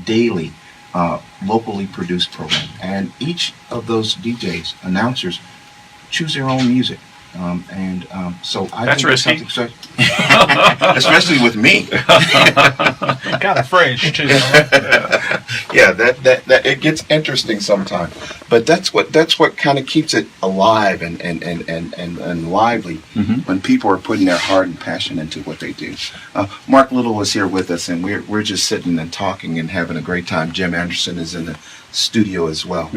daily, locally produced program. And each of those DJs, announcers, choose their own music. So I That's think risky. it's something, especially with me. Kind of fresh too. Yeah, that it gets interesting sometimes. But that's what kind of keeps it alive and lively when people are putting their heart and passion into what they do. Mark Little is here with us, and we're just sitting and talking and having a great time. Jim Anderson is in the studio as well.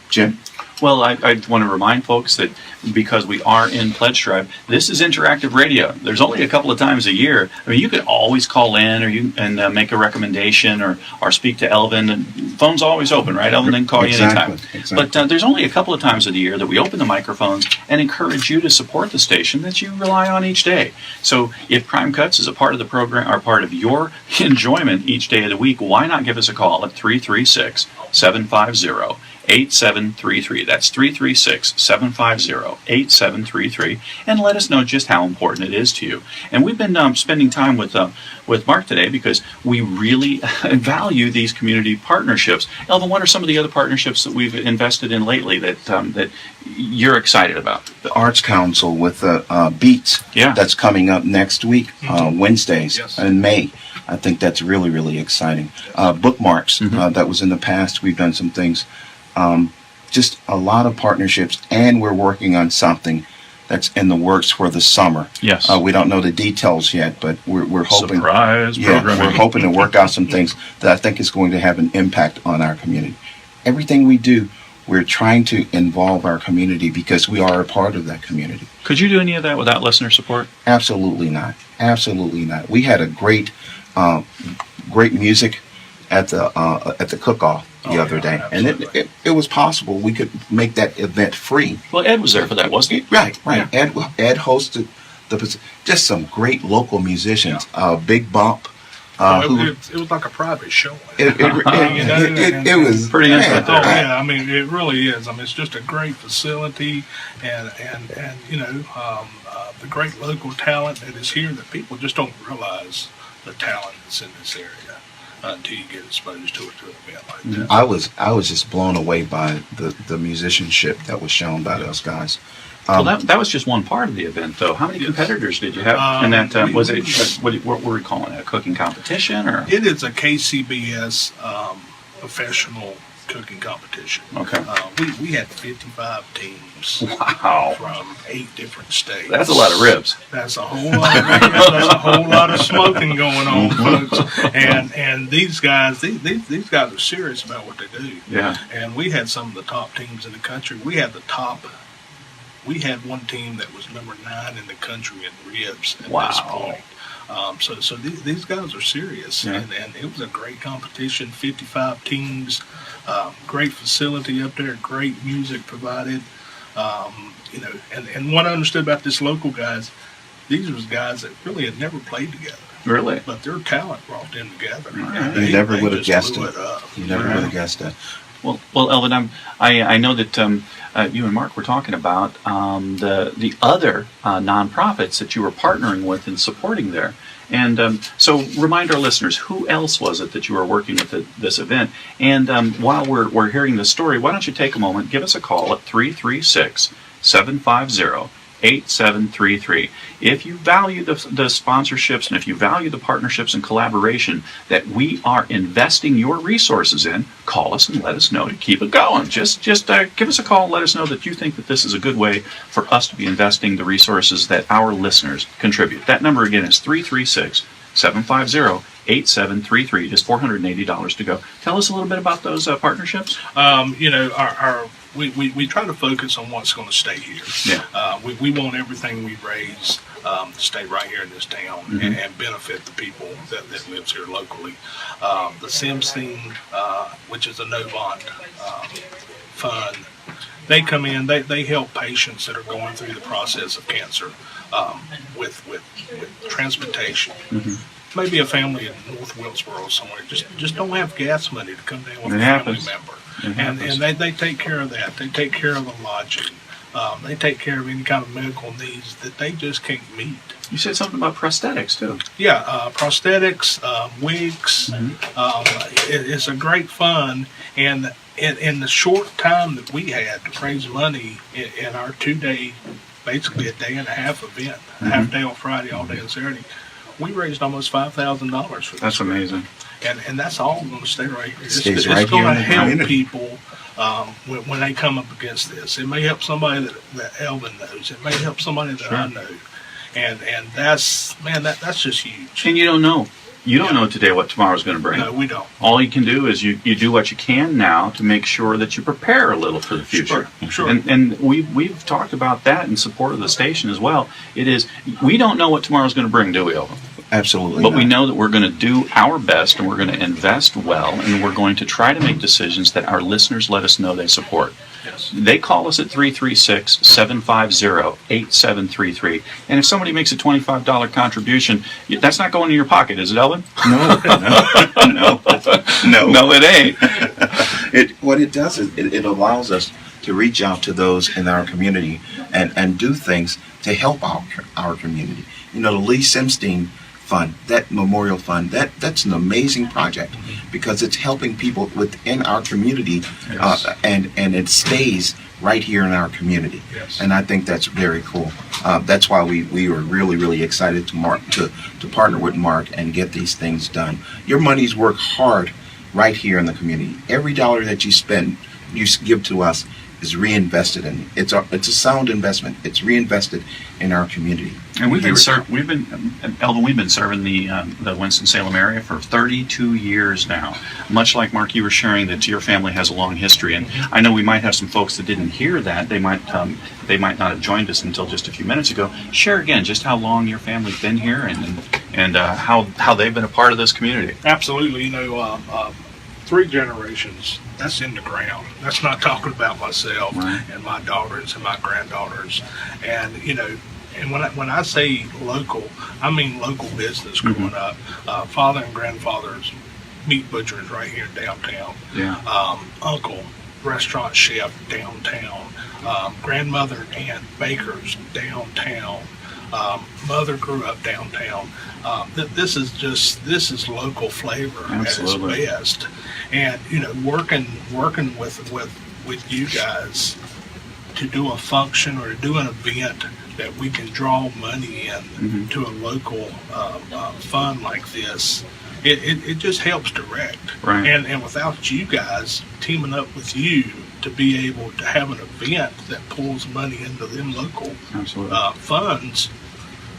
Jim? Well, I want to remind folks that because we are in Pledge Drive, this is interactive radio. There's only a couple of times a year. I mean, you could always call in and make a recommendation or speak to Elvin. And phone's always open, right? Elvin can call you anytime. Exactly. But there's only a couple of times of the year that we open the microphones and encourage you to support the station that you rely on each day. So if Prime Cuts is a part of the program or part of your enjoyment each day of the week, why not give us a call at 336-750-8733. That's 336-750-8733, and let us know just how important it is to you. And we've been spending time with Mark today because we really value these community partnerships. Elvin, what are some of the other partnerships that we've invested in lately that you're excited about? The Arts Council with the Beats. Yeah. That's coming up next week, Wednesdays in May. I think that's really, really exciting. Bookmarks, that was in the past. We've done some things. Just a lot of partnerships, and we're working on something that's in the works for the summer. Yes. We don't know the details yet, but we're hoping. Surprise programming. We're hoping to work out some things that I think is going to have an impact on our community. Everything we do, we're trying to involve our community because we are a part of that community. Could you do any of that without listener support? Absolutely not. Absolutely not. We had a great music at the cook-off the other day, absolutely. And it was possible we could make that event free. Well, Ed was there for that, wasn't he? Right. Yeah. Ed hosted just some great local musicians. Big Bump. It was like a private show. It was pretty intimate. Oh yeah, I mean it really is. I mean it's just a great facility, and the great local talent that is here that people just don't realize the talent that's in this area until you get exposed to it to an event like that. I was just blown away by the musicianship that was shown by those guys. Well, that was just one part of the event, though. How many competitors did you have? And that what were we calling it? A cooking competition, or it is a KCBS professional cooking competition. Okay. We had 55 teams. Wow. From 8 different states. That's a lot of ribs. That's a whole lot. That's a whole lot of smoking going on, folks. And these guys are serious about what they do. Yeah. And we had some of the top teams in the country. We had one team that was number 9 in the country in ribs at this point. So these guys are serious, and it was a great competition. 55 teams, great facility up there, great music provided. And what I understood about this local guys, these was guys that really had never played together. Really? But their talent brought them together. Right. You never would have guessed it. You never would have guessed it. Well, Elvin, I know that you and Mark were talking about the other nonprofits that you were partnering with and supporting there. And so remind our listeners, who else was it that you were working with at this event? And while we're hearing this story, why don't you take a moment, give us a call at 336-750-8733. If you value the sponsorships and if you value the partnerships and collaboration that we are investing your resources in, call us and let us know to keep it going. Just give us a call and let us know that you think that this is a good way for us to be investing the resources that our listeners contribute. That number again is 336-750-8733. Just $480 to go. Tell us a little bit about those partnerships. We try to focus on what's going to stay here. Yeah. We want everything we raise to stay right here in this town and benefit the people that lives here locally. The Sims team, which is a no-bond fund, they come in, they help patients that are going through the process of cancer with transportation. Maybe a family in North Wilkesboro somewhere just don't have gas money to come down with a family member. And they take care of that. They take care of the lodging. They take care of any kind of medical needs that they just can't meet. You said something about prosthetics too. Yeah, prosthetics, wigs. It's a great fun, and in the short time that we had to raise money in our 2-day, basically a day and a half event, a half day on Friday, all day on Saturday, we raised almost $5,000 for this. That's amazing. And that's all going to stay right here. It's right going here to in the help community. people when they come up against this. It may help somebody that Elvin knows. It may help somebody that I know. And that's just huge. And you don't know. You don't know today what tomorrow's going to bring. No, we don't. All you can do is you do what you can now to make sure that you prepare a little for the future. Sure. And we've talked about that in support of the station as well. It is, we don't know what tomorrow's going to bring, do we, Elvin? Absolutely. But we know that we're going to do our best, and we're going to invest well, and we're going to try to make decisions that our listeners let us know they support. Yes. They call us at 336-750-8733. And if somebody makes a $25 contribution, that's not going in your pocket, is it, Elvin? No, No, it ain't. What it does is it allows us to reach out to those in our community and do things to help our community. You know, the Lee Simstein Fund, that memorial fund, that's an amazing project because it's helping people within our community, and it stays right here in our community. Yes. And I think that's very cool. That's why we were really excited to partner with Mark and get these things done. Your money's worked hard right here in the community. Every dollar that you spend, you give to us, is reinvested in. It's a sound investment. It's reinvested in our community. And we've been serving the Winston-Salem area for 32 years now. Much like Mark, you were sharing that your family has a long history, and I know we might have some folks that didn't hear that. They might not have joined us until just a few minutes ago. Share again just how long your family's been here and how they've been a part of this community. Absolutely. 3 generations, that's in the ground. That's not talking about myself and my daughters and my granddaughters. And, and when I say local, I mean local business growing up. Father and grandfather's meat butchers right here in downtown. Yeah. Uncle, restaurant chef downtown. Grandmother and aunt bakers downtown. Mother grew up downtown. This is local flavor Absolutely. at its best. And working with you guys to do a function or to do an event that we can draw money in to a local fund like this, it just helps direct. Right. And without you guys teaming up with you to be able to have an event that pulls money into them local funds,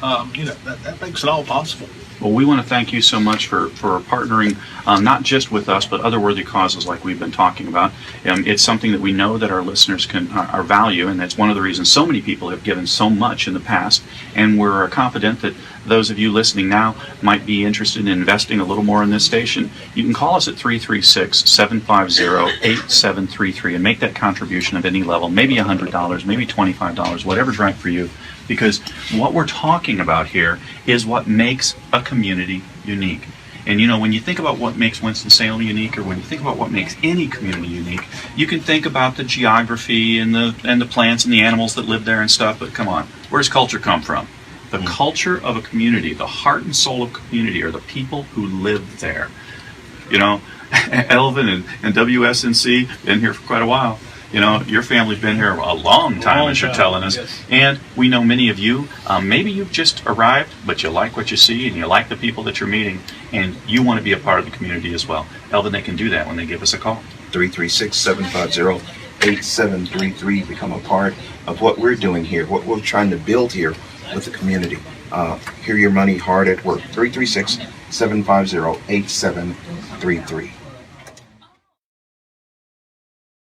that makes it all possible. Well, we want to thank you so much for partnering not just with us, but other worthy causes like we've been talking about. It's something that we know that our listeners are value, and that's one of the reasons so many people have given so much in the past. And we're confident that those of you listening now might be interested in investing a little more in this station. You can call us at 336-750-8733 and make that contribution of any level, maybe $100, maybe $25, whatever's right for you. Because what we're talking about here is what makes a community unique. And when you think about what makes Winston-Salem unique, or when you think about what makes any community unique, you can think about the geography and the plants and the animals that live there and stuff, but come on, where does culture come from? The culture of a community, the heart and soul of a community, are the people who live there. Elvin and WSNC been here for quite a while. Your family's been here a long time, as you're telling us. Yes. And we know many of you, maybe you've just arrived, but you like what you see and you like the people that you're meeting, and you want to be a part of the community as well. Elvin, they can do that when they give us a call. 336-750-8733. Become a part of what we're doing here, what we're trying to build here with the community. Hear your money hard at work. 336-750-8733.